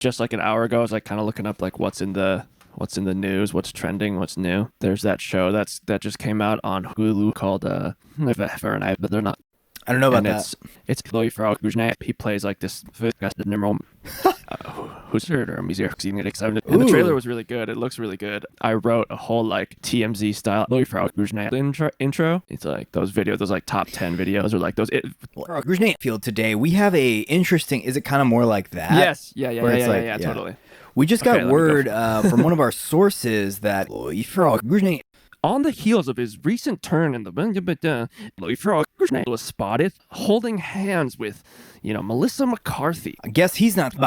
just like an hour ago, I was like kind of looking up like what's in the news, what's trending, what's new. There's that show that just came out on Hulu called but they're not. I don't know about and that. It's Chloe Farrell. He plays like this who's her and the trailer was really good. It looks really good. I wrote a whole like TMZ style Chloe Farrell intro. It's like those videos, those like top 10 videos, or like those. Field today, we have a interesting. Is it kind of more like that? Yes, yeah, totally. We just got word from one of our sources that on the heels of his recent turn in the was spotted holding hands with, Melissa McCarthy. I guess he's not just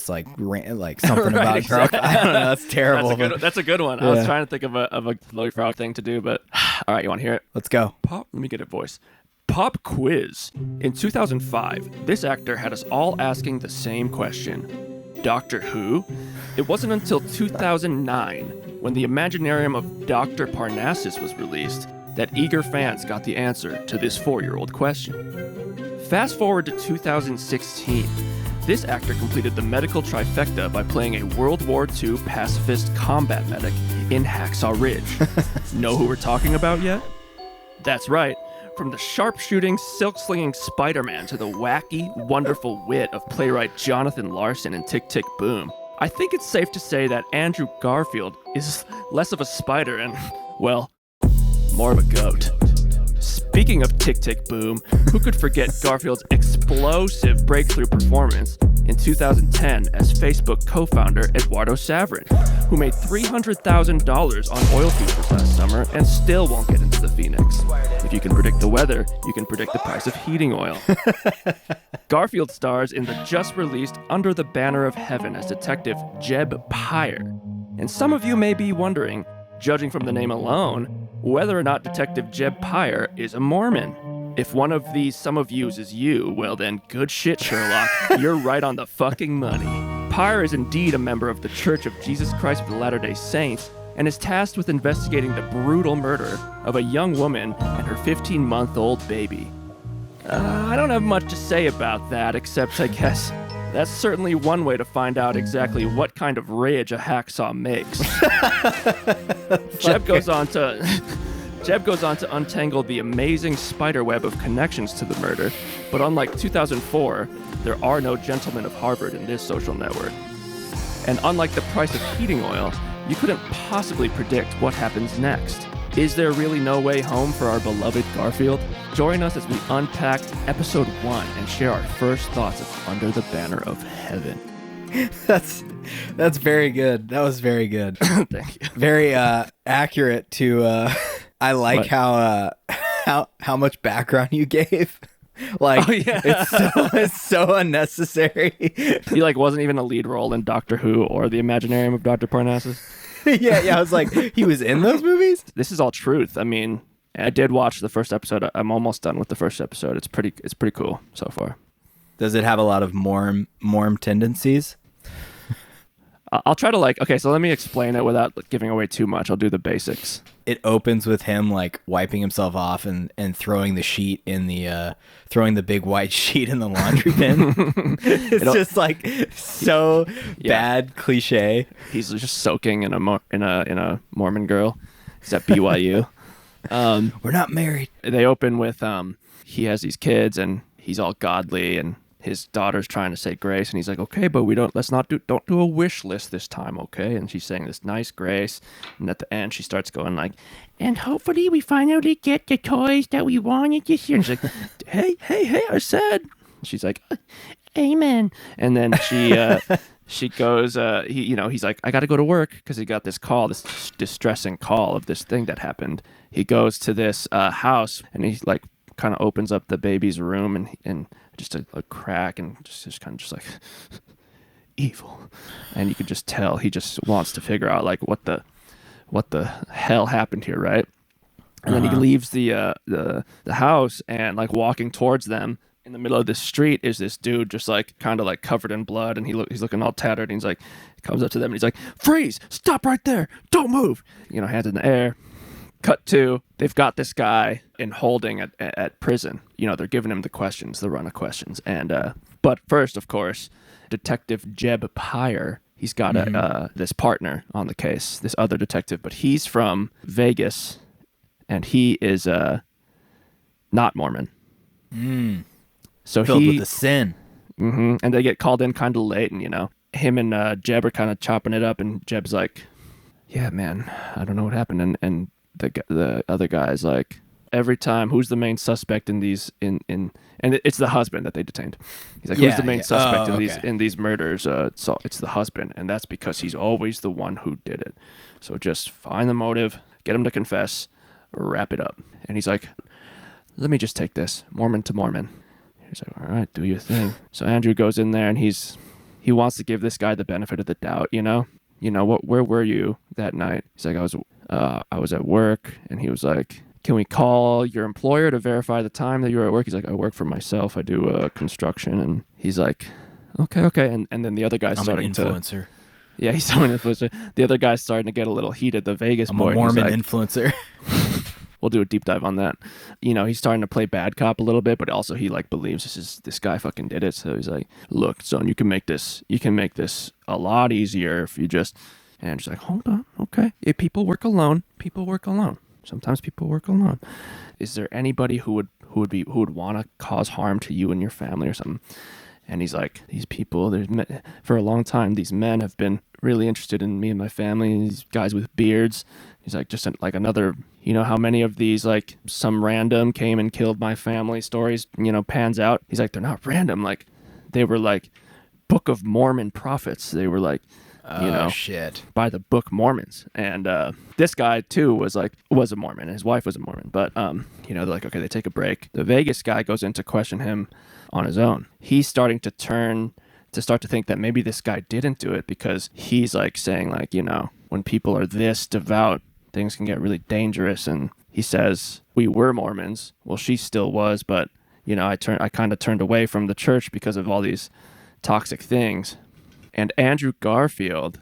like something about exactly. I don't know. That's terrible. That's a good one. Yeah. I was trying to think of a Chloe Frog thing to do, but all right, you want to hear it? Let's go. Let me get a voice. Pop quiz. In 2005, this actor had us all asking the same question. Doctor Who? It wasn't until 2009, when the Imaginarium of Dr. Parnassus was released, that eager fans got the answer to this 4-year-old question. Fast forward to 2016. This actor completed the medical trifecta by playing a World War II pacifist combat medic in Hacksaw Ridge. Know who we're talking about yet? That's right. From the sharpshooting, silk-slinging Spider-Man to the wacky, wonderful wit of playwright Jonathan Larson in Tick, Tick, Boom, I think it's safe to say that Andrew Garfield is less of a spider and, well, more of a goat. Speaking of Tick, Tick, Boom, who could forget Garfield's explosive breakthrough performance in 2010 as Facebook co-founder Eduardo Saverin, who made $300,000 on oil futures last summer and still won't get into the Phoenix. If you can predict the weather, you can predict the price of heating oil. Garfield stars in the just-released Under the Banner of Heaven as Detective Jeb Pyre. And some of you may be wondering, judging from the name alone, whether or not Detective Jeb Pyre is a Mormon. If one of these some of yous is you, well then, good shit, Sherlock. You're right on the fucking money. Pyre is indeed a member of the Church of Jesus Christ of the Latter-day Saints and is tasked with investigating the brutal murder of a young woman and her 15-month-old baby. I don't have much to say about that, except I guess that's certainly one way to find out exactly what kind of rage a hacksaw makes. Jeb goes on to untangle the amazing spiderweb of connections to the murder, but unlike 2004, there are no gentlemen of Harvard in this social network. And unlike the price of heating oil, you couldn't possibly predict what happens next. Is there really no way home for our beloved Garfield? Join us as we unpack episode 1 and share our first thoughts of Under the Banner of Heaven. That's very good. That was very good. Thank you. Very accurate to I like how much background you gave. Like, oh, yeah. it's so unnecessary. He wasn't even a lead role in Doctor Who or the Imaginarium of Dr. Parnassus. yeah, I was like, he was in those movies? This is all truth. I mean, I did watch the first episode. I'm almost done with the first episode. It's pretty cool so far. Does it have a lot of Morm tendencies? I'll try to okay, so let me explain it without giving away too much. I'll do the basics. It opens with him wiping himself off and throwing the sheet in the throwing the big white sheet in the laundry bin. It's just so bad cliche. He's just soaking in a Mormon girl. He's at BYU. We're not married. They open with he has these kids and he's all godly and his daughter's trying to say grace and he's like, okay, but don't do a wish list this time, okay? And she's saying this nice grace, and at the end she starts going and hopefully we finally get the toys that we wanted this year. And she's like, hey, I said. She's like, amen. And then she goes, he's like, I got to go to work because he got this call, this distressing call of this thing that happened. He goes to this house and he kind of opens up the baby's room and just a crack and just kind of just evil, and you could just tell he just wants to figure out what the hell happened here, right? And then he leaves the house and walking towards them in the middle of this street is this dude just kind of covered in blood, and he's looking all tattered, and he comes up to them and he's like, freeze, stop right there, don't move, hands in the air. Cut to, they've got this guy in holding at prison. You know, they're giving him the questions, the run of questions. And but first, of course, Detective Jeb Pyre, he's got this partner on the case, this other detective, but he's from Vegas, and he is not Mormon. So Filled with the sin. And they get called in kind of late, and, you know, him and Jeb are kind of chopping it up, and Jeb's like, yeah, man, I don't know what happened. And the other guy's like, every time, who's the main suspect in these and it's the husband that they detained. He's like, who's the main suspect in these murders? So it's the husband, and that's because he's always the one who did it. So just find the motive, get him to confess, wrap it up. And he's like, let me just take this Mormon to Mormon. He's like, all right, do your thing. So Andrew goes in there, and he wants to give this guy the benefit of the doubt, you know? Where were you that night? He's like, I was at work. And he was like, can we call your employer to verify the time that you were at work? He's like, I work for myself. I do construction. And he's like, okay. And then the other guy's starting to... I'm an influencer. Yeah, he's an influencer. The other guy's starting to get a little heated. The Vegas boy. I'm a Mormon influencer. We'll do a deep dive on that. You know, he's starting to play bad cop a little bit, but also he like believes this guy fucking did it. So he's like, look, son, you can make this a lot easier if you just... And she's like, hold on, okay. If people work alone. Sometimes people work alone. Is there anybody who would want to cause harm to you and your family or something? And he's like, these people, for a long time, these men have been really interested in me and my family. These guys with beards. He's like, just like another, you know, how many of these, like, some random came and killed my family stories, you know, pans out. He's like, they're not random. Like, they were like Book of Mormon prophets. They were like, you know, shit, by the Book Mormons. And this guy too was a Mormon. His wife was a Mormon. But you know, they're like, okay, they take a break. The Vegas guy goes in to question him on his own. He's starting to start to think that maybe this guy didn't do it, because he's like saying, like, you know, when people are this devout, things can get really dangerous. And he says, we were Mormons. Well, she still was, but, you know, I kind of turned away from the church because of all these toxic things. And Andrew Garfield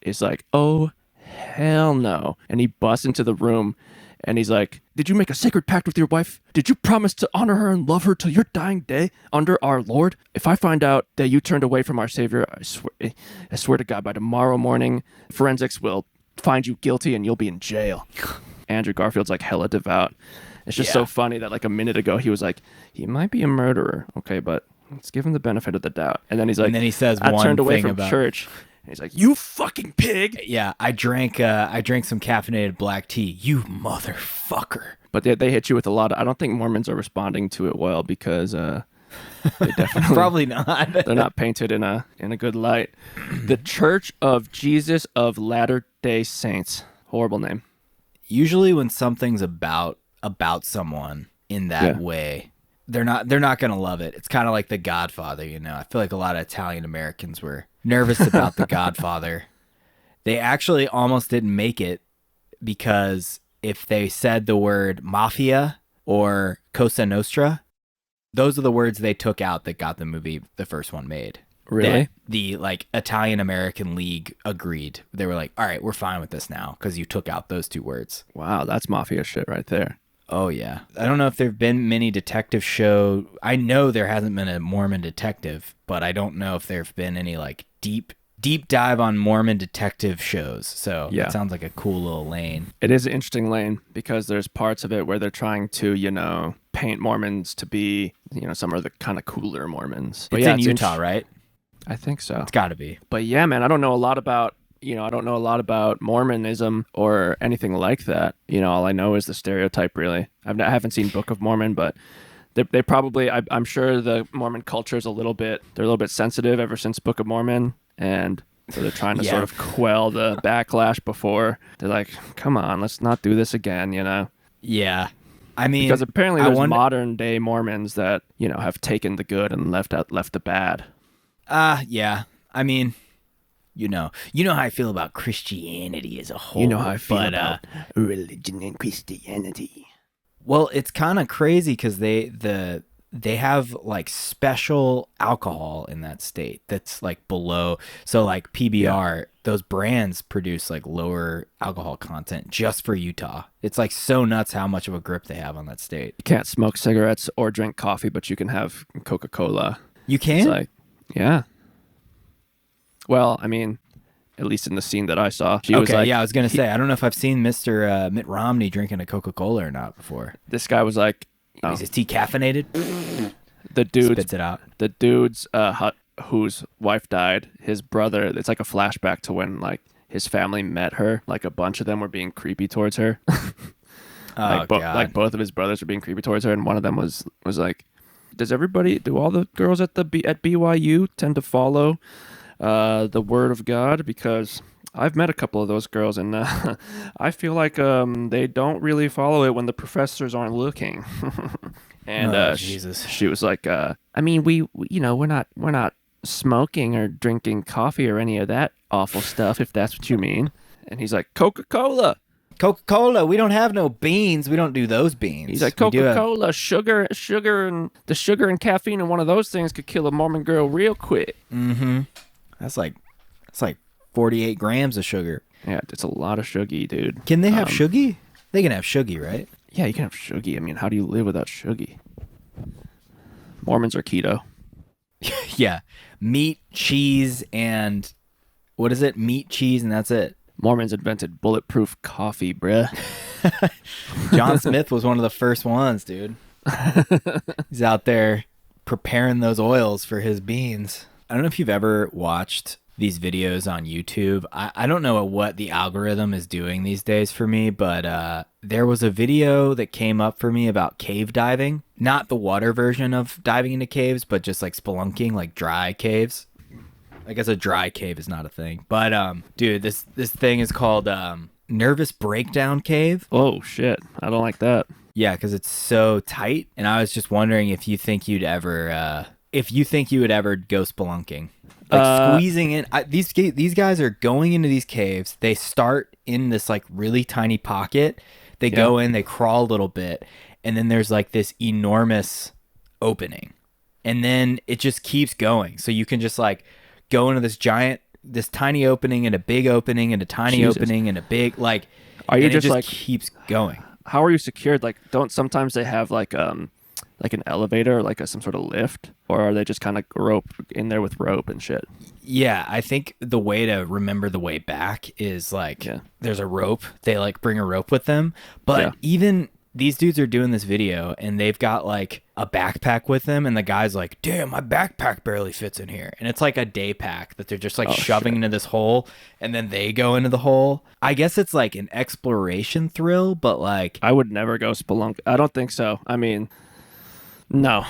is like, oh, hell no. And he busts into the room, and he's like, did you make a sacred pact with your wife? Did you promise to honor her and love her till your dying day under our Lord? If I find out that you turned away from our Savior, I swear to God, by tomorrow morning, forensics will find you guilty and you'll be in jail. Andrew Garfield's like hella devout. It's just so funny that like a minute ago he was like, he might be a murderer. Okay, but let's give him the benefit of the doubt. And then he's like, and then he says, I turned away from about church. And he's like, you fucking pig. Yeah, I drank some caffeinated black tea. You motherfucker. But they hit you with a lot of... I don't think Mormons are responding to it well, because they definitely... Probably not. They're not painted in a good light. The Church of Jesus of Latter-day Saints. Horrible name. Usually when something's about someone in that way, they're not going to love it. It's kind of like The Godfather, you know. I feel like a lot of Italian Americans were nervous about The Godfather. They actually almost didn't make it, because if they said the word mafia or Cosa Nostra, those are the words they took out that got the first one made. Really? The like Italian American League agreed. They were like, all right, we're fine with this now because you took out those two words. Wow, that's mafia shit right there. Oh, yeah. I don't know if there have been many detective show. I know there hasn't been a Mormon detective, but I don't know if there have been any like deep dive on Mormon detective shows. So it sounds like a cool little lane. It is an interesting lane, because there's parts of it where they're trying to, you know, paint Mormons to be, you know, some of the kind of cooler Mormons. But it's in Utah, right? I think so. It's got to be. But yeah, man, I don't know a lot about Mormonism or anything like that. You know, all I know is the stereotype, really. I haven't seen Book of Mormon, but they probably, I'm sure the Mormon culture is they're a little bit sensitive ever since Book of Mormon. And so they're trying to sort of quell the backlash before. They're like, come on, let's not do this again, you know? Yeah. I mean, because apparently there's modern day Mormons that, you know, have taken the good and left the bad. Yeah. I mean, you know how I feel about Christianity as a whole. You know how I feel about religion and Christianity. Well, it's kind of crazy because the they have like special alcohol in that state that's like below. So like PBR, those brands produce like lower alcohol content just for Utah. It's like so nuts how much of a grip they have on that state. You can't smoke cigarettes or drink coffee, but you can have Coca-Cola. You can? It's like, yeah. Well, I mean, at least in the scene that I saw. She was like, I was going to say, I don't know if I've seen Mr. Mitt Romney drinking a Coca-Cola or not before. This guy was like, Is his tea caffeinated? The dude spits it out. The dude's whose wife died, his brother, it's like a flashback to when like his family met her. Like a bunch of them were being creepy towards her. God. Like both of his brothers were being creepy towards her, and one of them was like, do all the girls at BYU tend to follow the word of God? Because I've met a couple of those girls, and I feel like they don't really follow it when the professors aren't looking. And Jesus. She was like, I mean, we're not smoking or drinking coffee or any of that awful stuff, if that's what you mean. And he's like, Coca-Cola. Coca-Cola, we don't have no beans. We don't do those beans. He's like, Coca-Cola, sugar, and the sugar and caffeine in one of those things could kill a Mormon girl real quick. Mm-hmm. That's like 48 grams of sugar. Yeah, it's a lot of suggy, dude. Can they have shuggy? They can have shuggy, right? Yeah, you can have shuggy. I mean, how do you live without shuggy? Mormons are keto. Yeah. Meat, cheese, and what is it? Meat, cheese, and that's it. Mormons invented bulletproof coffee, bruh. John Smith was one of the first ones, dude. He's out there preparing those oils for his beans. I don't know if you've ever watched these videos on YouTube. I don't know what the algorithm is doing these days for me, but there was a video that came up for me about cave diving. Not the water version of diving into caves, but just like spelunking, like dry caves. I guess a dry cave is not a thing. But dude, this thing is called Nervous Breakdown Cave. Oh shit, I don't like that. Yeah, because it's so tight. And I was just wondering if you think you'd ever go spelunking. Like squeezing in. These guys are going into these caves. They start in this like really tiny pocket. They go in, they crawl a little bit, and then there's like this enormous opening. And then it just keeps going. So you can just like go into this tiny opening and a big opening and a tiny opening and a big, like, are you and just it just like keeps going. How are you secured? Like, don't sometimes they have like an elevator, or like some sort of lift, or are they just kind of rope in there with rope and shit? Yeah, I think the way to remember the way back is like there's a rope. They like bring a rope with them, but even these dudes are doing this video and they've got like a backpack with them, and the guy's like, damn, my backpack barely fits in here. And it's like a day pack that they're just like shoving into this hole, and then they go into the hole. I guess it's like an exploration thrill, but like I would never go spelunk. I don't think so. I mean, no,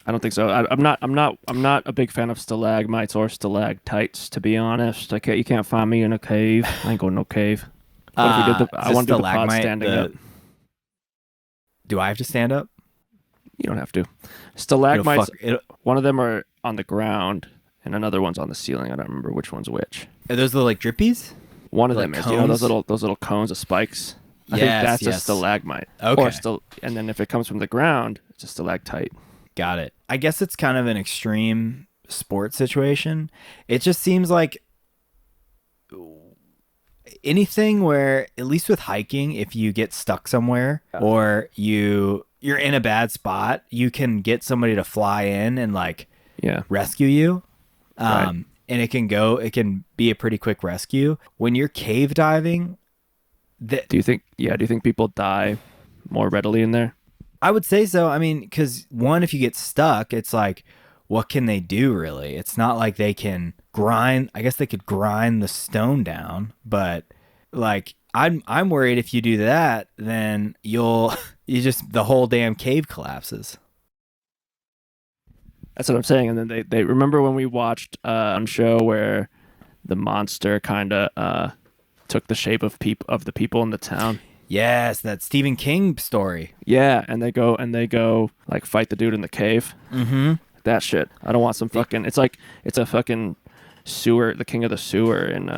I don't think so. I'm not a big fan of stalagmites or stalactites, to be honest. You can't find me in a cave. I ain't going no cave. What if we did I want to do the pod standing up. Do I have to stand up? You don't have to. Stalagmites, one of them are on the ground and another one's on the ceiling. I don't remember which one's which. Are those the like drippies? One of them is, those little cones of spikes. I think that's a stalagmite. Okay. And then if it comes from the ground, it's a stalactite. Got it. I guess it's kind of an extreme sports situation. It just seems like anything where, at least with hiking, if you get stuck somewhere or you're in a bad spot, you can get somebody to fly in and like rescue you. And it can be a pretty quick rescue. When you're cave diving, do you think people die more readily in there? I would say so. I mean, because one, if you get stuck, it's like, what can they do really? It's not like they can grind. I guess they could grind the stone down, but like I'm worried if you do that, then the whole damn cave collapses. That's what I'm saying. And then they remember when we watched a show where the monster kind of took the shape of the people in the town. Yes, that Stephen King story. Yeah, and they go like fight the dude in the cave. Mm-hmm. That shit. I don't want some fucking. It's a fucking sewer. The king of the sewer in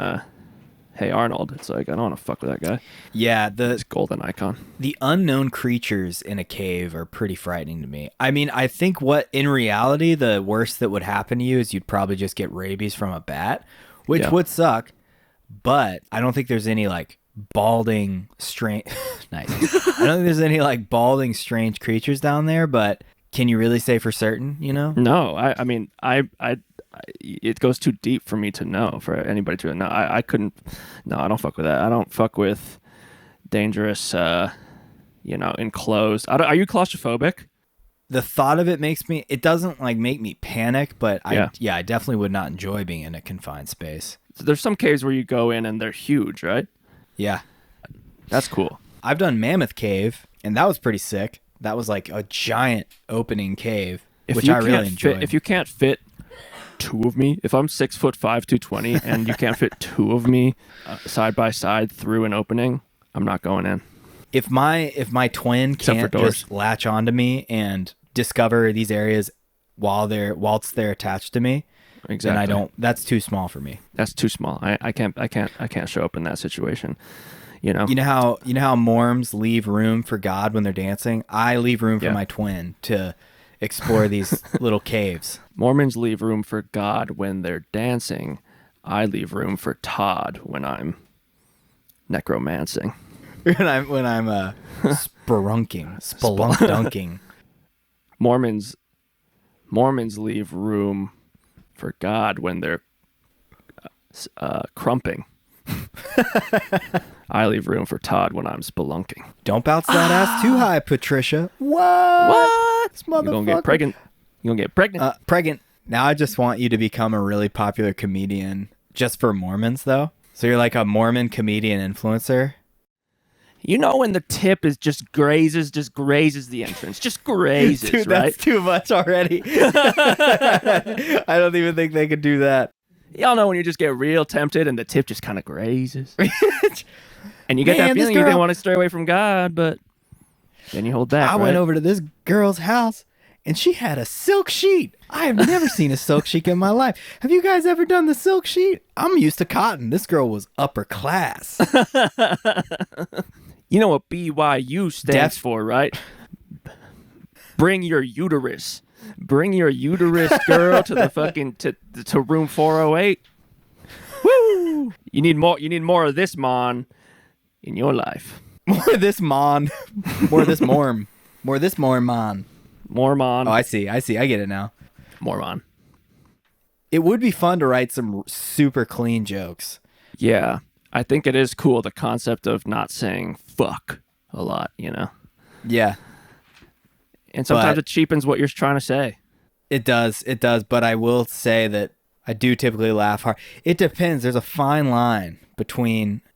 Hey Arnold. It's like, I don't want to fuck with that guy. Yeah, This golden icon. the unknown creatures in a cave are pretty frightening to me. I mean, I think what in reality the worst that would happen to you is you'd probably just get rabies from a bat, which Yeah. would suck. But I don't think there's any like balding strange. Nice. I don't think there's any like balding strange creatures down there. But can you really say for certain? You know? No, I mean, it goes too deep for me to know, for anybody to know. I couldn't. No, I don't fuck with that. I don't fuck with dangerous, enclosed. Are you claustrophobic? The thought of it makes me. It doesn't like make me panic, but Yeah. I definitely would not enjoy being in a confined space. So there's some caves where you go in and they're huge, right? Yeah. That's cool. I've done Mammoth Cave, and that was pretty sick. That was like a giant opening cave, which I really enjoyed. If you can't fit two of me, if I'm 6'5", 220, and you can't fit two of me side by side through an opening, I'm not going in. If my twin Except for can't doors. just latch onto me and discover these areas whilst they're attached to me, Exactly. then I don't. That's too small for me. That's too small. I can't show up in that situation. You know. You know how Morms leave room for God when they're dancing? I leave room for Yeah. my twin to explore these little caves. Mormons leave room for God when they're dancing. I leave room for Todd when I'm necromancing. when I'm spelunk-dunking. Mormons leave room for God when they're crumping. I leave room for Todd when I'm spelunking. Don't bounce that ass too high, Patricia. What? This You're gonna get pregnant. You're gonna get pregnant. Pregnant. Now I just want you to become a really popular comedian just for Mormons, though. So you're like a Mormon comedian influencer. You know when the tip is just grazes the entrance. Just grazes, Dude, right? that's too much already. I don't even think they could do that. Y'all know when you just get real tempted and the tip just kind of grazes. And you get Man, that this feeling you girl- didn't want to stray away from God, but then you hold back, I right? went over to this girl's house and she had a silk sheet. I have never seen a silk sheet in my life. Have you guys ever done the silk sheet? I'm used to cotton. This girl was upper class. You know what BYU stands for, right? Bring your uterus. Bring your uterus, girl, to the fucking to room 408. Woo! You need more of this, mon, in your life. More of this mon. More of this morm. More of this mormon. More mon. Oh, I see. I get it now. More mon. It would be fun to write some super clean jokes. Yeah, I think it is cool, the concept of not saying fuck a lot, you know? Yeah, And sometimes But- it cheapens what you're trying to say. it does. It does. But I will say that I do typically laugh hard. It depends. There's a fine line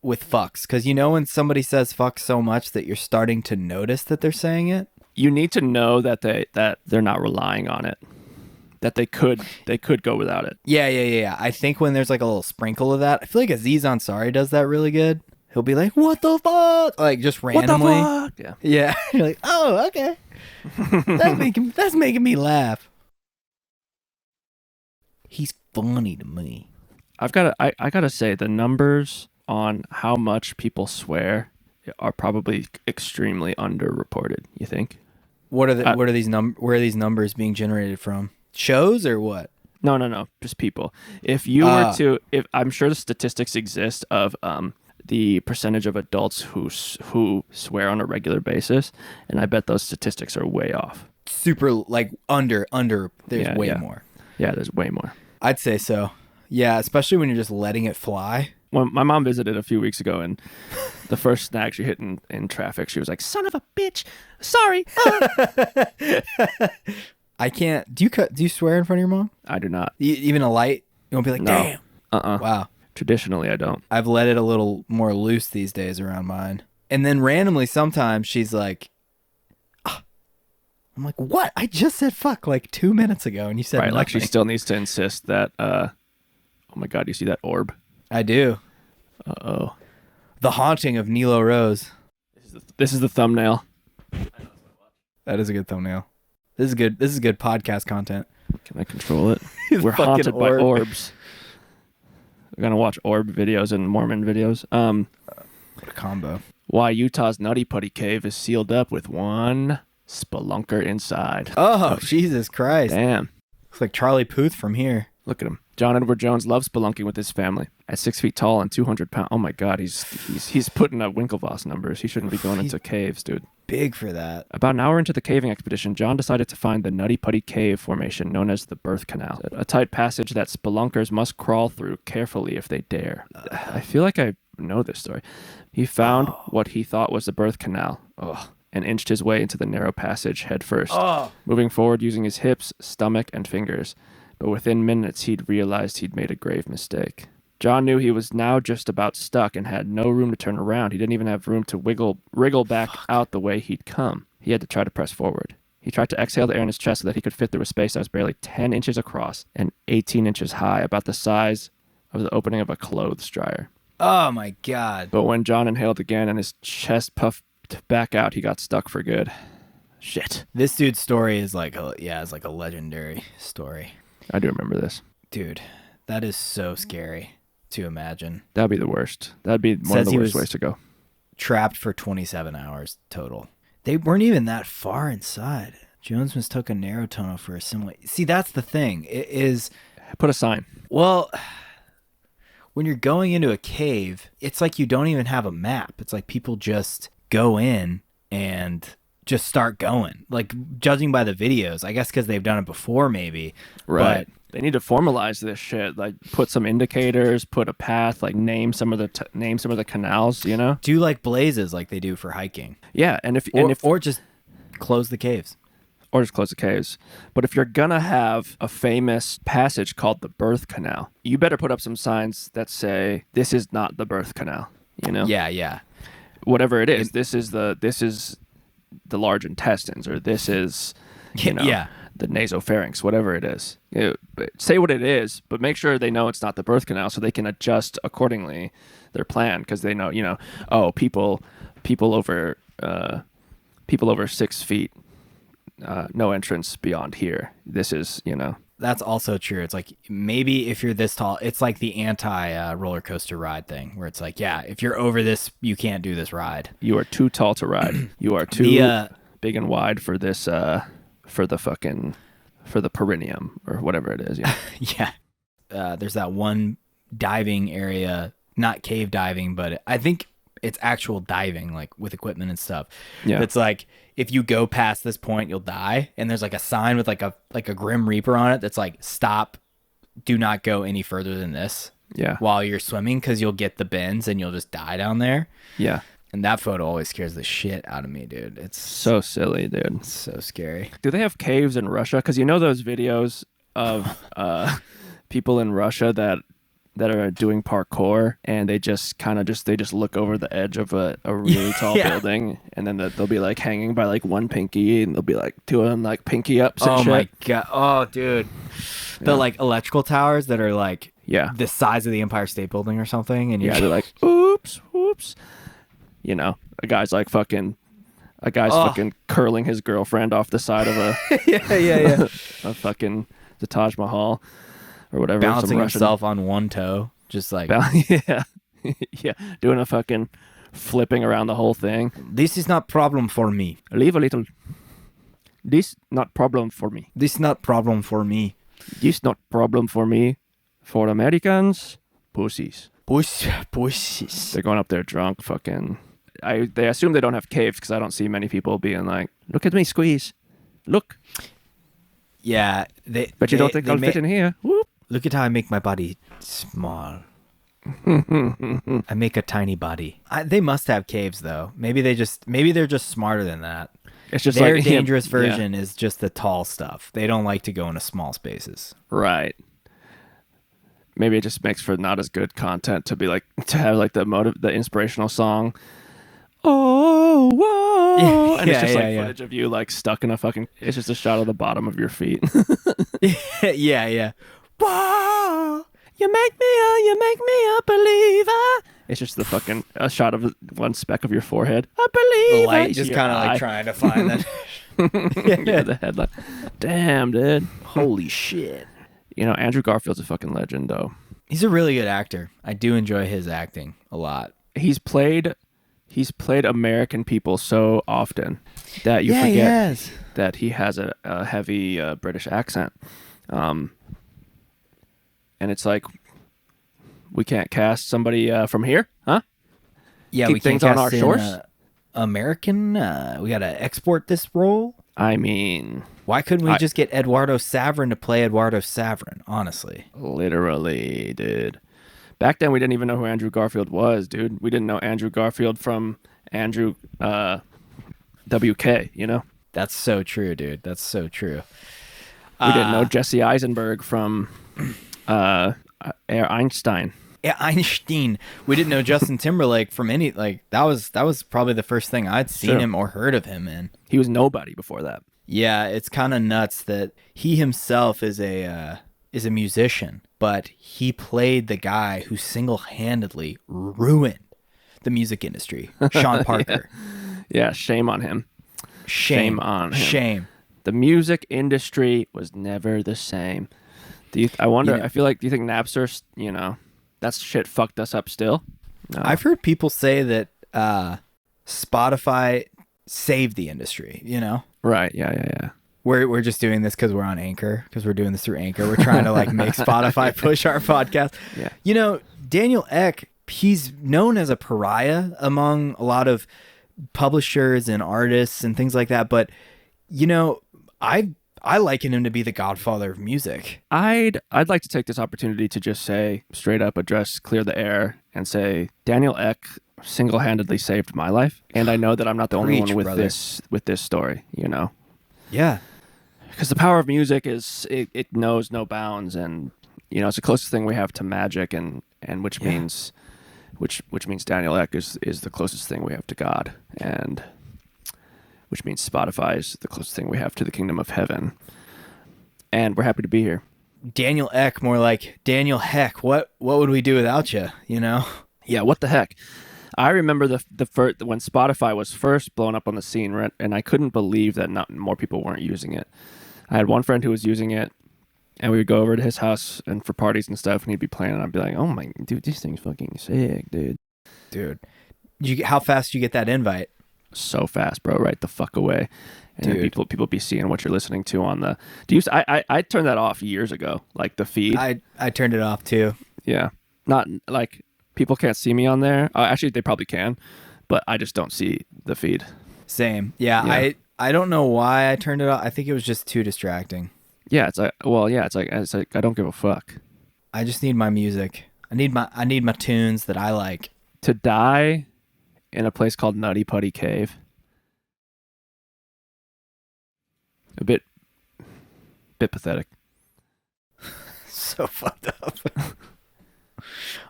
with fucks. Because you know when somebody says fuck so much that you're starting to notice that they're saying it? You need to know that they're not relying on it. That they could go without it. Yeah. I think when there's like a little sprinkle of that, I feel like Aziz Ansari does that really good. He'll be like, what the fuck? Like just randomly. What the fuck? Yeah. Yeah. You're like, oh, okay. That's making me laugh. He's funny to me. I gotta say the numbers on how much people swear are probably extremely underreported. You think? Where are these numbers being generated from? Shows or what? No, just people. If you were to, if I'm sure the statistics exist of the percentage of adults who swear on a regular basis, and I bet those statistics are way off. Super like under. There's way yeah. more. Yeah, there's way more. I'd say so. Yeah, especially when you're just letting it fly. When my mom visited a few weeks ago, and the first snag she hit in traffic, she was like, "Son of a bitch, sorry." I can't. Do you swear in front of your mom? I do not. Even a light? You won't be like, No. damn. Wow. Traditionally, I don't. I've let it a little more loose these days around mine. And then randomly sometimes she's like, I'm like, what? I just said fuck like 2 minutes ago and you said Right, nothing. like she still needs to insist that, oh my God, you see that orb? I do. Uh-oh. The Haunting of Nilo Rose. This is the thumbnail. That is a good thumbnail. This is good podcast content. Can I control it? His We're fucking haunted by orb. orbs. We're gonna watch orb videos and Mormon videos. What a combo. Why Utah's Nutty Putty Cave is sealed up with one spelunker inside. Oh, Jesus Christ. Damn. Looks like Charlie Puth from here. Look at him. John Edward Jones loves spelunking with his family. At 6 feet tall and 200 pounds. Oh my God, he's putting up Winklevoss numbers. He shouldn't be going into caves, dude. Big for that. About an hour into the caving expedition, John decided to find the Nutty Putty Cave formation known as the Birth Canal, a tight passage that spelunkers must crawl through carefully if they dare. I feel like I know this story. He found what he thought was the birth canal, and inched his way into the narrow passage head first, moving forward using his hips, stomach, and fingers. But within minutes, he'd realized he'd made a grave mistake. John knew he was now just about stuck and had no room to turn around. He didn't even have room to wriggle back out the way he'd come. He had to try to press forward. He tried to exhale the air in his chest so that he could fit through a space that was barely 10 inches across and 18 inches high, about the size of the opening of a clothes dryer. Oh my God. But when John inhaled again and his chest puffed back out, he got stuck for good. Shit. This dude's story is like a legendary story. I do remember this. Dude, that is so scary to imagine. That'd be the worst. That'd be one of the worst ways to go. Trapped for 27 hours total. They weren't even that far inside. Jones mistook a narrow tunnel for a similar... See, that's the thing. It is... Put a sign. Well, when you're going into a cave, it's like you don't even have a map. It's like people just go in and just start going. Like, judging by the videos, I guess because they've done it before maybe. Right. But they need to formalize this shit. Like, put some indicators, put a path, like name some of the canals, you know? Do like blazes like they do for hiking. Yeah, or just close the caves. Or just close the caves. But if you're gonna have a famous passage called the Birth Canal, you better put up some signs that say this is not the Birth Canal. You know? Yeah. Whatever it is, this is the large intestines, or this is the nasopharynx, whatever it is. Say what it is, but make sure they know it's not the birth canal so they can adjust accordingly their plan, because they know, people over 6 feet, no entrance beyond here. This is, That's also true. It's like, maybe if you're this tall, it's like the anti roller coaster ride thing, where it's like, yeah, if you're over this, you can't do this ride. You are too tall to ride. You are too big and wide for this, for the perineum or whatever it is. Yeah. Yeah. There's that one diving area, not cave diving, but I think it's actual diving, like with equipment and stuff. Yeah. It's like, if you go past this point, you'll die. And there's like a sign with like a Grim Reaper on it that's like, stop, do not go any further than this. Yeah. While you're swimming, because you'll get the bends and you'll just die down there. Yeah. And that photo always scares the shit out of me, dude. It's so silly, dude. It's so scary. Do they have caves in Russia? Because those videos of people in Russia that are doing parkour, and they just look over the edge of a really tall building, and then they'll be like hanging by like one pinky, and they'll be like doing like pinky ups and shit. My God. Oh, dude. The like electrical towers that are like the size of the Empire State Building or something, and they're like, oops. A guy's fucking curling his girlfriend off the side of a a fucking the Taj Mahal or whatever, balancing himself on one toe, just like doing a fucking flipping around the whole thing. This is not problem for me. Leave a little. This not problem for me. This not problem for me. This not problem for me. For Americans, pussies. Pussies. They're going up there drunk, fucking. They assume they don't have caves, because I don't see many people being like, look at me squeeze. Look. Yeah. But you don't think I'll fit in here? Whoop. Look at how I make my body small. I make a tiny body. They must have caves, though. Maybe they're just smarter than that. It's just their dangerous version is just the tall stuff. They don't like to go into small spaces. Right. Maybe it just makes for not as good content to have like the inspirational song. Oh, whoa. And it's just footage of you like stuck in it's just a shot of the bottom of your feet. Yeah. Whoa. You make me a believer. It's just a shot of one speck of your forehead. A believer. The light just kind of like trying to find that. The headlight. Damn, dude. Holy shit. Andrew Garfield's a fucking legend, though. He's a really good actor. I do enjoy his acting a lot. He's played American people so often that you forget that he has a heavy British accent. And it's like, we can't cast somebody from here, huh? Yeah, Keep we can't things on cast our shores. American. We gotta export this role. I mean, why couldn't we just get Eduardo Saverin to play Eduardo Saverin? Honestly, literally, dude. Back then, we didn't even know who Andrew Garfield was, dude. We didn't know Andrew Garfield from Andrew WK. You know. That's so true, dude. That's so true. We didn't know Jesse Eisenberg from Einstein. Yeah, Einstein. We didn't know Justin Timberlake from any, like, that was probably the first thing I'd seen him or heard of him in. He was nobody before that. Yeah, it's kind of nuts that he himself is a musician, but he played the guy who single-handedly ruined the music industry, Sean Parker. Yeah, shame on him. Shame on him. Shame. The music industry was never the same. I wonder, I feel like, do you think Napster, that shit fucked us up still? No. I've heard people say that Spotify saved the industry, Right, yeah. We're just doing this because we're on Anchor, because we're doing this through Anchor. We're trying to make Spotify push our podcast. Yeah. Daniel Ek, he's known as a pariah among a lot of publishers and artists and things like that. But, I liken him to be the godfather of music. I'd like to take this opportunity to just say, straight up clear the air and say, Daniel Ek single-handedly saved my life. And I know that I'm not the only one with this story, Yeah. Because the power of music it knows no bounds, and it's the closest thing we have to magic, and which means Daniel Ek is the closest thing we have to God, and which means Spotify is the closest thing we have to the kingdom of heaven. And we're happy to be here. Daniel Ek, more like Daniel Heck. What would we do without you? Yeah, what the heck? I remember the first, when Spotify was first blown up on the scene, right? And I couldn't believe that not more people weren't using it. I had one friend who was using it, and we would go over to his house and for parties and stuff, and he'd be playing, and I'd be like, "Oh my, dude, this thing's fucking sick, dude." Dude, how fast did you get that invite? So fast, bro, right the fuck away. And then people be seeing what you're listening to on the. I turned that off years ago, like the feed. I turned it off too. Yeah, not like people can't see me on there. Actually, they probably can, but I just don't see the feed. Same. Yeah. I don't know why I turned it off. I think it was just too distracting. Yeah, it's like I don't give a fuck. I just need my music. I need my tunes that I like. To die in a place called Nutty Putty Cave. A bit pathetic. So fucked up.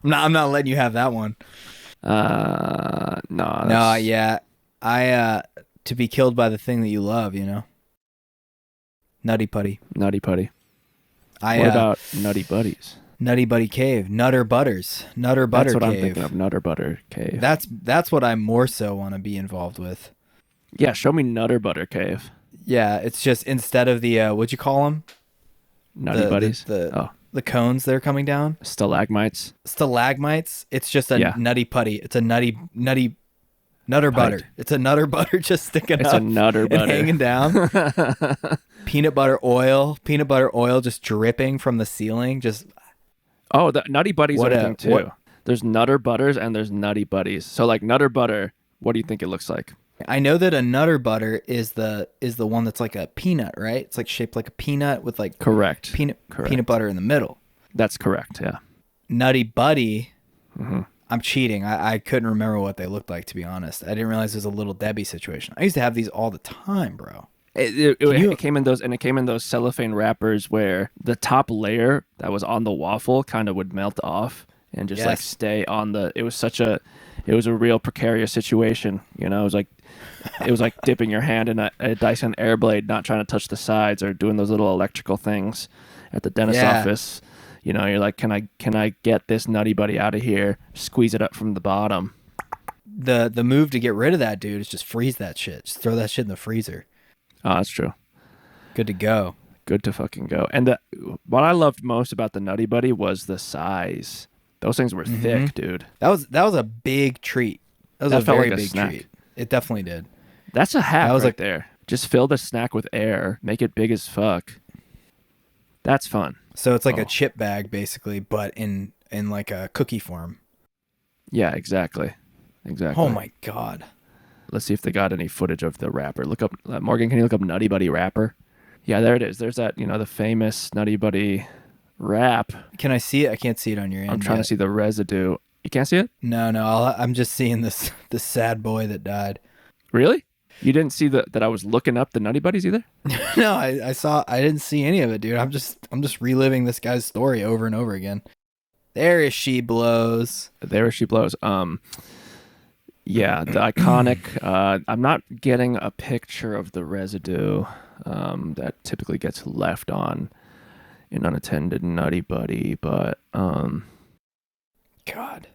I'm not letting you have that one. No. Yeah. To be killed by the thing that you love, Nutty Putty. Nutty Putty. What about Nutty Buddies? Nutty Buddy Cave. Nutter Butters. Nutter Butter Cave. That's what I'm thinking of. Nutter Butter Cave. That's what I more so want to be involved with. Yeah, show me Nutter Butter Cave. Yeah, it's just instead of the what'd you call them? Nutty Buddies. The cones that are coming down. Stalagmites. It's just a nutty putty. It's a nutty nutter butter. It's a nutter butter just sticking up. It's a nutter butter hanging down. Peanut butter oil just dripping from the ceiling. The Nutty Buddies are a thing too. There's Nutter Butters and there's Nutty Buddies. So like Nutter Butter, what do you think it looks like? I know that a Nutter Butter is the one that's like a peanut, right? It's like shaped like a peanut with like correct peanut butter in the middle. That's correct. Yeah. Nutty Buddy. Mm-hmm. I'm cheating. I couldn't remember what they looked like, to be honest. I didn't realize it was a Little Debbie situation. I used to have these all the time, bro. It came in those cellophane wrappers where the top layer that was on the waffle kind of would melt off and just like stay on the. It was a real precarious situation. It was like dipping your hand in a Dyson Airblade, not trying to touch the sides or doing those little electrical things at the dentist's office. You're like, can I get this Nutty Buddy out of here? Squeeze it up from the bottom. The move to get rid of that, dude, is just freeze that shit. Just throw that shit in the freezer. Oh, that's true. Good to go. Good to fucking go. And what I loved most about the Nutty Buddy was the size. Those things were thick, dude. That was a big treat. That was That a felt very like a big snack. treat. It definitely did. That's a hack That was right like- there. Just fill the snack with air, make it big as fuck. That's fun. So it's like Oh. a chip bag basically, but in like a cookie form. Yeah, exactly. Exactly. Oh my god. Let's see if they got any footage of the wrapper. Look up, Morgan, can you look up Nutty Buddy wrapper? Yeah, there it is. There's that, the famous Nutty Buddy wrap. Can I see it? I can't see it on your end. I'm trying to see the residue. You can't see it? No, I'm just seeing this sad boy that died. Really? You didn't see that I was looking up the Nutty Buddies either? No, I didn't see any of it, dude. I'm just reliving this guy's story over and over again. There is she blows. There she blows. Yeah, the iconic. I'm not getting a picture of the residue that typically gets left on an unattended Nutty Buddy, but God.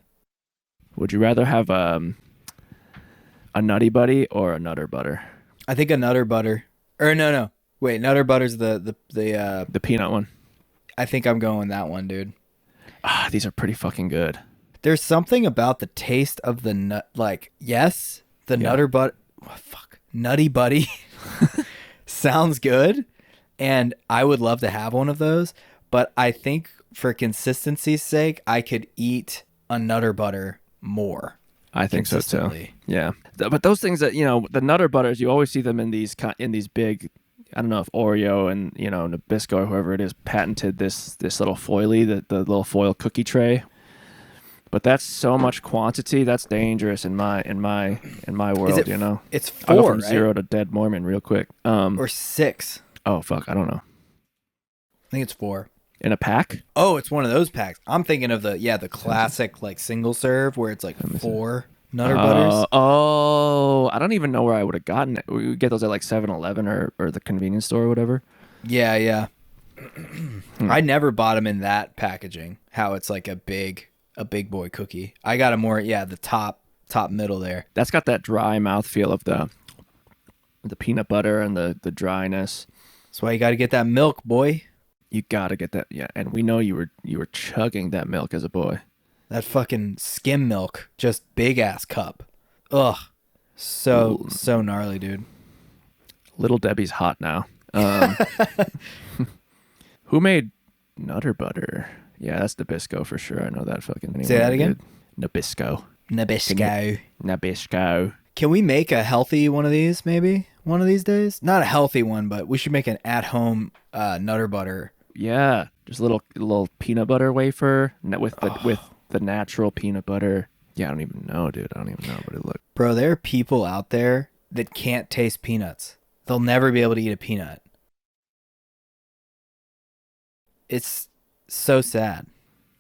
would you rather have a Nutty Buddy or a Nutter Butter? I think a Nutter Butter. Or no. Wait, Nutter Butter's the peanut one. I think I'm going that one, dude. These are pretty fucking good. There's something about the taste of the nut, like, yes, the Nutter Butter, Nutty Buddy sounds good, and I would love to have one of those, but I think for consistency's sake, I could eat a Nutter Butter more. I think so too. Consistently. Yeah, but those things that the Nutter Butters, you always see them in these big. I don't know if Oreo and Nabisco or whoever it is patented this little foily, the little foil cookie tray. But that's so much quantity. That's dangerous in my world. It's I'll go 4, from right? 0 to dead Mormon real quick. Or 6. Oh fuck, I don't know. I think it's 4. In a pack? Oh, it's one of those packs. I'm thinking of the classic like single serve where it's like 4 Nutter Butters. Oh, I don't even know where I would have gotten it. We would get those at like 7-Eleven or the convenience store or whatever. Yeah. I never bought them in that packaging. How it's like a big boy cookie. I got a more the top middle there. That's got that dry mouthfeel of the peanut butter and the dryness. That's why you got to get that milk, boy. You got to get that. Yeah, and we know you were chugging that milk as a boy. That fucking skim milk, just big ass cup. Ugh. So gnarly, dude. Little Debbie's hot now. Who made Nutter Butter? Yeah, that's Nabisco for sure. I know that fucking. Say that again? Nabisco. Nabisco. Can we make a healthy one of these maybe one of these days? Not a healthy one, but we should make an at-home Nutter Butter. Yeah, just a little peanut butter wafer with the natural peanut butter. Yeah, I don't even know, dude. I don't even know what it looks. Bro, there are people out there that can't taste peanuts. They'll never be able to eat a peanut. It's so sad.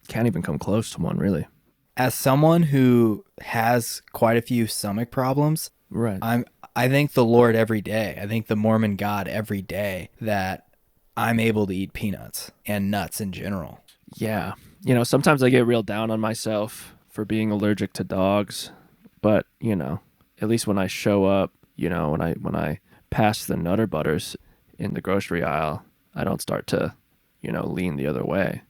Can't even come close to one, really. As someone who has quite a few stomach problems, Right. I thank the Lord every day. I thank the Mormon God every day that I'm able to eat peanuts and nuts in general. Yeah. Sometimes I get real down on myself for being allergic to dogs, but, at least when I show up, when I pass the Nutter Butters in the grocery aisle, I don't start to, lean the other way.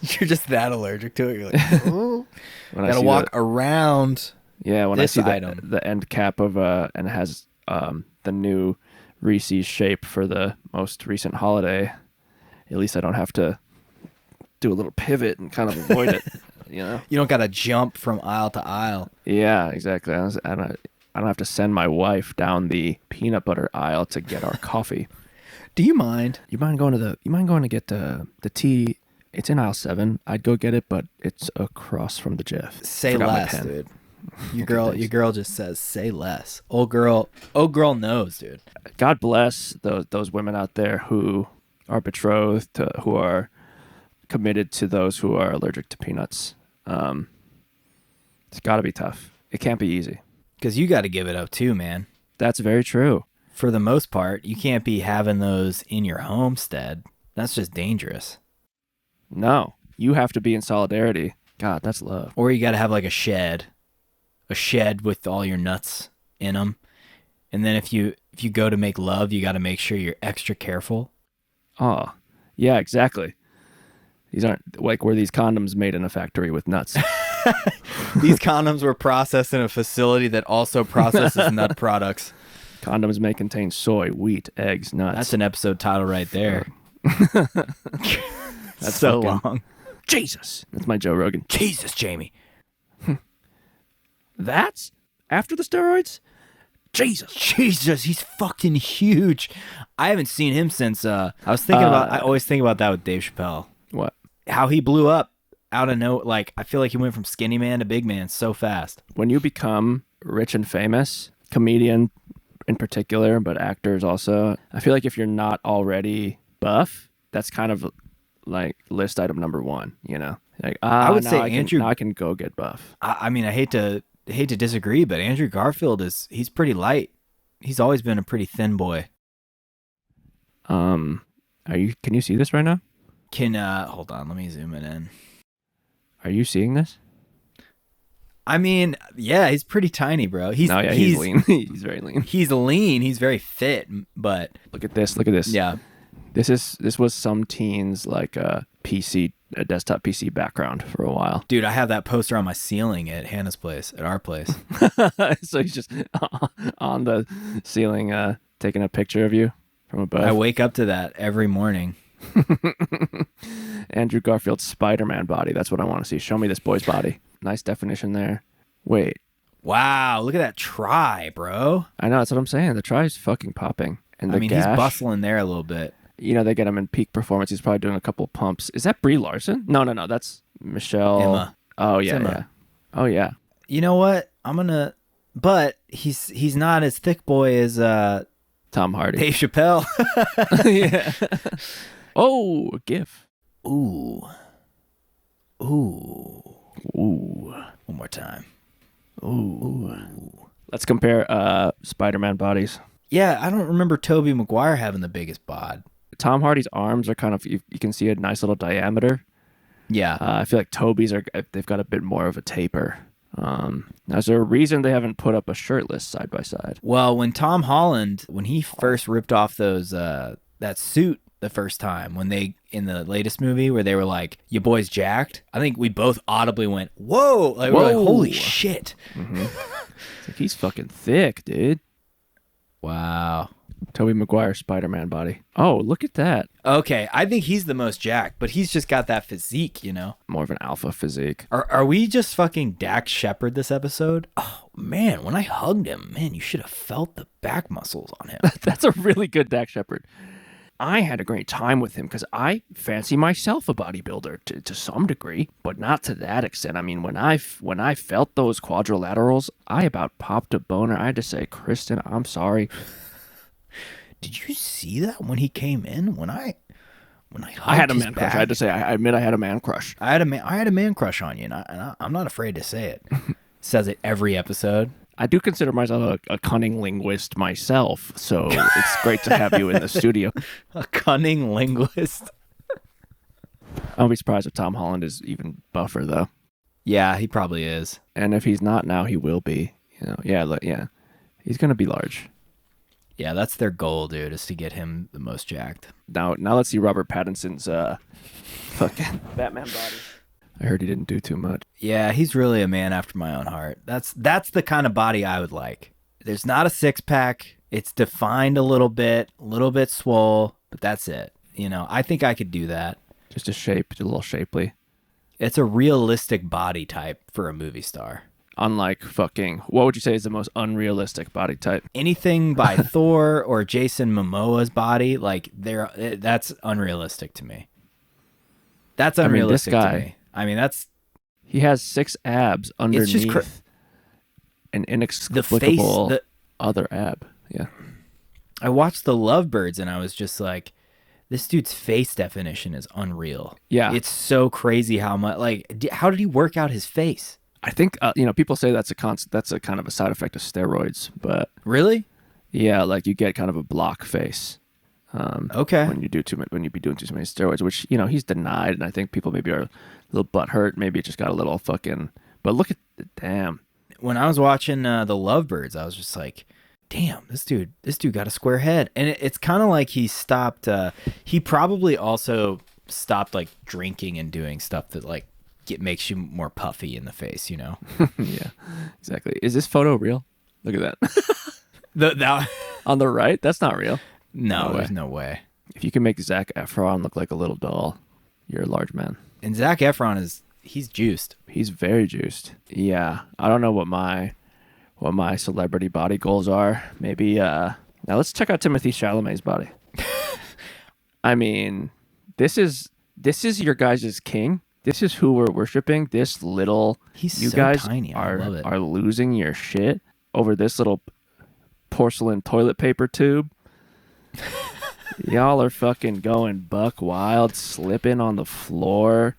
You're just that allergic to it. You're like, oh, gotta walk around. Yeah, when this I see item. the end cap of and it has the new Reese's shape for the most recent holiday, at least I don't have to do a little pivot and kind of avoid it. You don't gotta jump from aisle to aisle. Yeah, exactly. I don't have to send my wife down the peanut butter aisle to get our coffee. Do you mind? You mind going to get the tea? It's in aisle 7. I'd go get it, but it's across from the Jeff. Say Forgot my less, pen. dude. Your girl just says, say less. Old girl knows, dude. God bless those women out there who are betrothed, who are committed to those who are allergic to peanuts. It's got to be tough. It can't be easy. Because you got to give it up too, man. That's very true. For the most part, you can't be having those in your homestead. That's just dangerous. No, you have to be in solidarity. God, that's love. Or you got to have like a shed with all your nuts in them. And then if you if you go to make love, you got to make sure you're extra careful. Oh, yeah, exactly. These aren't like were these condoms made in a factory with nuts? These condoms were processed in a facility that also processes nut products. Condoms may contain soy, wheat, eggs, nuts. That's an episode title right there. That's so fucking, long. Jesus. That's my Joe Rogan. Jesus, Jamie. That's after the steroids? Jesus. Jesus, he's fucking huge. I haven't seen him since I was thinking about I always think about that with Dave Chappelle. What? How he blew up out of no, like I feel like he went from skinny man to big man so fast. When you become rich and famous, comedian in particular, but actors also, I feel like if you're not already buff, that's kind of like list item number one, you know? Like, I would say Andrew. I can go get buff. I mean, I hate to disagree, but Andrew Garfield he's pretty light. He's always been a pretty thin boy. Can you see this right now? Hold on, let me zoom it in. Are you seeing this? I mean, yeah, he's pretty tiny, bro. He's lean. He's very lean. He's lean. He's very fit, but look at this. Look at this. Yeah. This was some teens like a desktop PC background for a while. Dude, I have that poster on my ceiling at Hannah's place, at our place. So he's just on the ceiling taking a picture of you from above. I wake up to that every morning. Andrew Garfield's Spider-Man body. That's what I want to see. Show me this boy's body. Nice definition there. Wait. Wow, look at that try, bro. I know, that's what I'm saying. The try is fucking popping. And I mean, gash, he's bustling there a little bit. You know, they get him in peak performance. He's probably doing a couple pumps. Is that Brie Larson? No. That's Michelle. Emma. Oh, yeah, Emma. yeah. Oh, yeah. You know what? But he's not as thick boy as Tom Hardy. Dave Chappelle. Yeah. Oh, a GIF. Ooh. One more time. Ooh. Let's compare Spider-Man bodies. Yeah, I don't remember Tobey Maguire having the biggest bod. Tom Hardy's arms are kind of, you can see a nice little diameter. Yeah. I feel like Toby's they've got a bit more of a taper. Now, is there a reason they haven't put up a shirtless side by side? Well, when Tom Holland, when he first ripped off those that suit the first time, when they in the latest movie where they were like, "Your boy's jacked," I think we both audibly went, "Whoa!" Like, Whoa. we're like, "Holy shit!" Mm-hmm. It's like, he's fucking thick, dude. Wow. Tobey Maguire Spider-Man body. Oh, look at that. Okay, I think he's the most jacked, but he's just got that physique, you know? More of an alpha physique. Are we just fucking Dax Shepard this episode? Oh, man, when I hugged him, man, you should have felt the back muscles on him. That's a really good Dax Shepard. I had a great time with him because I fancy myself a bodybuilder to some degree, but not to that extent. I mean, when I felt those quadrilaterals, I about popped a boner. I had to say, Kristen, I'm sorry. Did you see that when he came in? When I had a man crush. I had to say, I admit I had a man crush. I had a man crush on you, and I'm not afraid to say it. Says it every episode. I do consider myself a cunning linguist myself, so it's great to have you in the studio. A cunning linguist. I'll be surprised if Tom Holland is even buffer, though. Yeah, he probably is. And if he's not now, he will be. You know, yeah. He's gonna be large. Yeah, that's their goal, dude, is to get him the most jacked. Now let's see Robert Pattinson's fucking Batman body. I heard he didn't do too much. Yeah, he's really a man after my own heart. That's the kind of body I would like. There's not a six-pack. It's defined a little bit swole, but that's it. You know, I think I could do that. Just a little shapely. It's a realistic body type for a movie star. Unlike fucking, what would you say is the most unrealistic body type? Anything by Thor or Jason Momoa's body, like that's unrealistic to me. That's unrealistic this guy, to me. I mean, he has 6 abs underneath an inexplicable other ab. Yeah. I watched The Lovebirds and I was just like, this dude's face definition is unreal. Yeah. It's so crazy how much, like, how did he work out his face? I think, people say that's a kind of a side effect of steroids, but. Really? Yeah, like you get kind of a block face. Okay. When you be doing too many steroids, which, he's denied, and I think people maybe are a little butthurt. Maybe it just got a little fucking. But look at the damn. When I was watching The Lovebirds, I was just like, damn, this dude got a square head. And it's kind of like he stopped, he probably also stopped like drinking and doing stuff that like makes you more puffy in the face, you know? Yeah, exactly. Is this photo real? Look at that. That On the right? That's not real. no, No there's way. no way. If you can make Zac Efron look like a little doll, you're a large man. And Zac Efron he's juiced. He's very juiced. Yeah, I don't know what my celebrity body goals are. Maybe now let's check out Timothée Chalamet's body. I mean, this is your guys' king. This is who we're worshiping. This little He's you so guys tiny. I love it. are losing your shit over this little porcelain toilet paper tube. Y'all are fucking going buck wild, slipping on the floor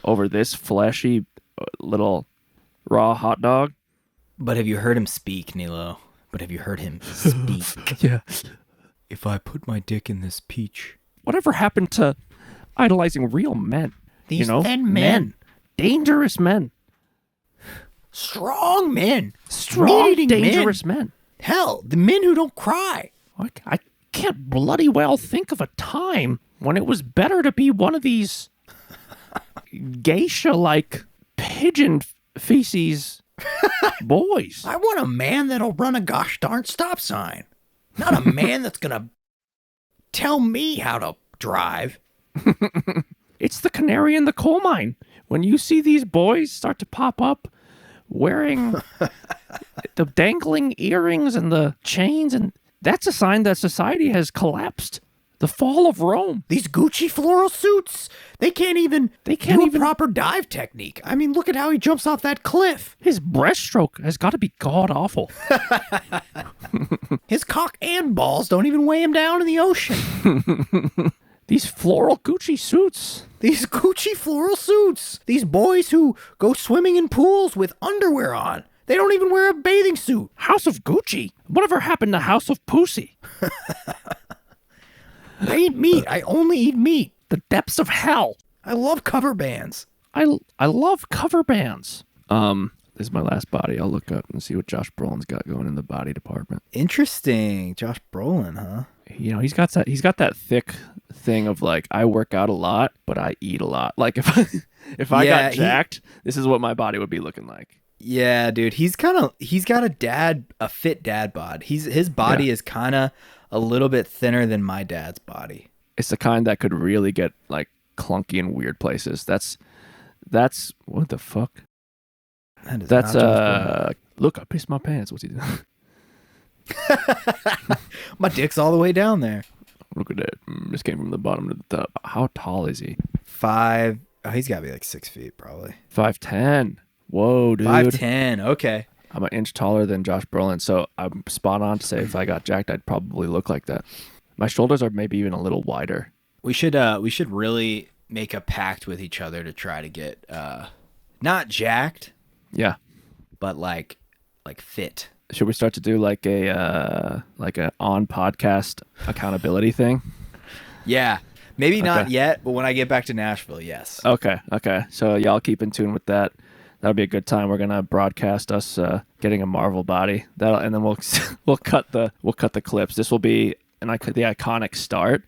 over this fleshy little raw hot dog. But have you heard him speak, Nilo? But have you heard him speak? Yeah. If I put my dick in this peach. Whatever happened to idolizing real men? These thin men. Dangerous men. Strong men. Strong, Meat-eating dangerous men. Hell, the men who don't cry. I can't bloody well think of a time when it was better to be one of these geisha-like pigeon feces boys. I want a man that'll run a gosh darn stop sign. Not a man that's going to tell me how to drive. It's the canary in the coal mine. When you see these boys start to pop up wearing the dangling earrings and the chains, and that's a sign that society has collapsed. The fall of Rome. These Gucci floral suits, they can't even do a proper dive technique. I mean, look at how he jumps off that cliff. His breaststroke has got to be god awful. His cock and balls don't even weigh him down in the ocean. These floral Gucci suits. These Gucci floral suits. These boys who go swimming in pools with underwear on. They don't even wear a bathing suit. House of Gucci. Whatever happened to House of Pussy? I eat meat. I only eat meat. The depths of hell. I love cover bands. I love cover bands. This is my last body. I'll look up and see what Josh Brolin's got going in the body department. Interesting. Josh Brolin, huh? You know, he's got that thick thing of like, I work out a lot, but I eat a lot. Like if I got jacked, this is what my body would be looking like. Yeah, dude. He's got a fit dad bod. His body is kind of a little bit thinner than my dad's body. It's the kind that could really get like clunky in weird places. That's what the fuck? That's look, I pissed my pants. What's he doing? My dick's all the way down there. Look at that. This came from the bottom to the top. How tall is he? 5. Oh, he's got to be like 6 feet, probably. 5'10". Whoa, dude. 5'10". Okay. I'm an inch taller than Josh Brolin, so I'm spot on to say if I got jacked, I'd probably look like that. My shoulders are maybe even a little wider. We should really make a pact with each other to try to get not jacked, Yeah. but like fit. Should we start to do like a on podcast accountability thing? Yeah. Maybe not yet, but when I get back to Nashville, yes. Okay. So y'all keep in tune with that. That'll be a good time. We're gonna broadcast us getting a Marvel body. And then we'll cut the clips. This will be the iconic start.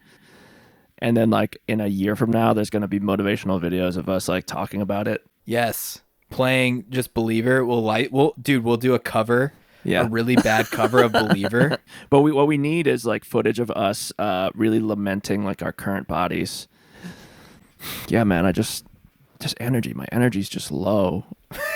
And then like in a year from now, there's gonna be motivational videos of us like talking about it. Yes. Playing just Believer. We'll do a cover. Yeah. A really bad cover of Believer. But what we need is like footage of us really lamenting like our current bodies. Yeah, man, I just energy. My energy's just low.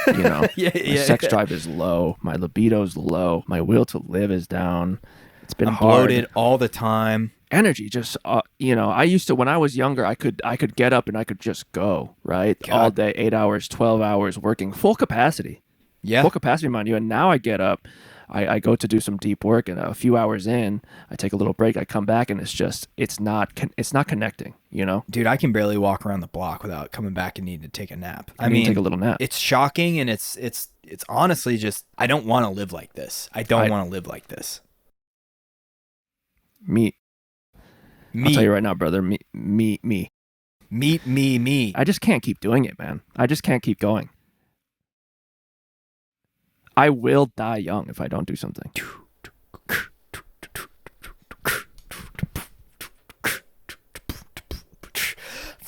You know, my sex drive is low. My libido's low. My will to live is down. It's been hard. Bloated all the time. Energy just, I used to, when I was younger, I could get up and I could just go, right? God. All day, 8 hours, 12 hours working full capacity. Yeah. Full capacity, mind you. And now I get up, I go to do some deep work, and a few hours in, I take a little break, I come back, and it's not connecting, you know? Dude, I can barely walk around the block without coming back and needing to take a nap. I mean, take a little nap. It's shocking, and it's honestly just, I don't want to live like this. I don't want to live like this. Me. I'll tell you right now, brother, me. Me. I just can't keep doing it, man. I just can't keep going. I will die young if I don't do something.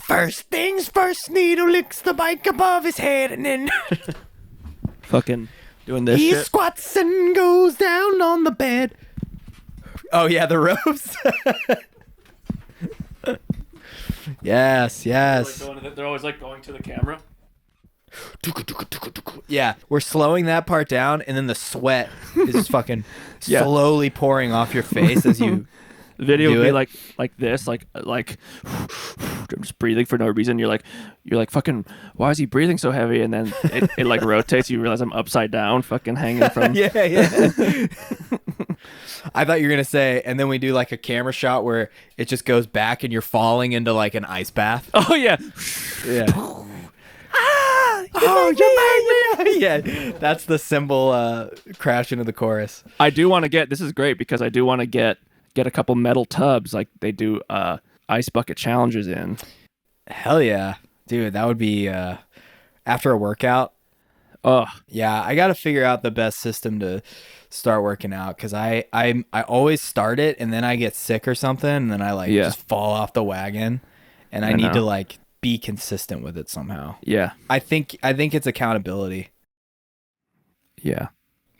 First things first, Needle licks the bike above his head and then fucking doing this he shit. squats and goes down on the bed. Oh yeah, the ropes. Yes. They're always like going to the camera. Yeah, we're slowing that part down, and then the sweat is just fucking slowly pouring off your face as you. The video do would be it. like this, like I'm just breathing for no reason. You're like fucking. Why is he breathing so heavy? And then it like rotates. You realize I'm upside down, fucking hanging from. Yeah. I thought you were gonna say, and then we do like a camera shot where it just goes back, and you're falling into like an ice bath. Oh yeah. Yeah. Yeah, that's the cymbal crash into the chorus. I do want to get. This is great because I do want to get a couple metal tubs like they do ice bucket challenges in. Hell yeah, dude, that would be after a workout. Oh yeah, I got to figure out the best system to start working out because I always start it and then I get sick or something and then I just fall off the wagon and I need to like be consistent with it somehow. Yeah, I think it's accountability. Yeah,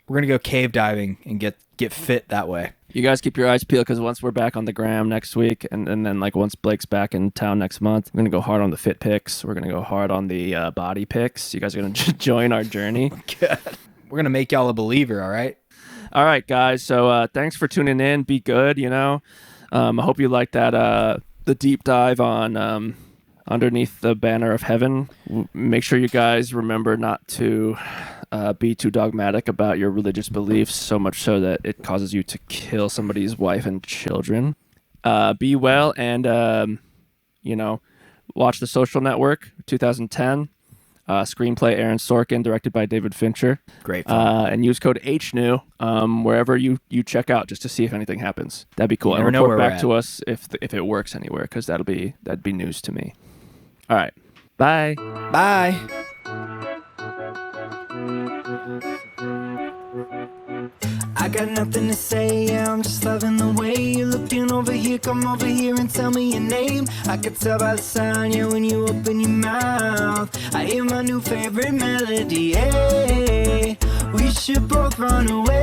we're gonna go cave diving and get fit that way. You guys keep your eyes peeled because once we're back on the gram next week and then like once Blake's back in town next month, we're going to go hard on the fit pics. We're going to go hard on the body pics. You guys are going to join our journey. Good. We're going to make y'all a believer, all right? All right, guys. So thanks for tuning in. Be good, you know. I hope you liked that, the deep dive on Underneath the Banner of Heaven. Make sure you guys remember not to be too dogmatic about your religious beliefs, so much so that it causes you to kill somebody's wife and children. Be well and, watch The Social Network, 2010. Screenplay Aaron Sorkin, directed by David Fincher. Great. And use code HNEW wherever you check out just to see if anything happens. That'd be cool. You never And know report where back we're to us if it works anywhere, because that'd be news to me. All right. Bye. Bye. I got nothing to say, yeah, I'm just loving the way you're looking over here. Come over here and tell me your name. I can tell by the sound, yeah, when you open your mouth. I hear my new favorite melody, hey. We should both run away.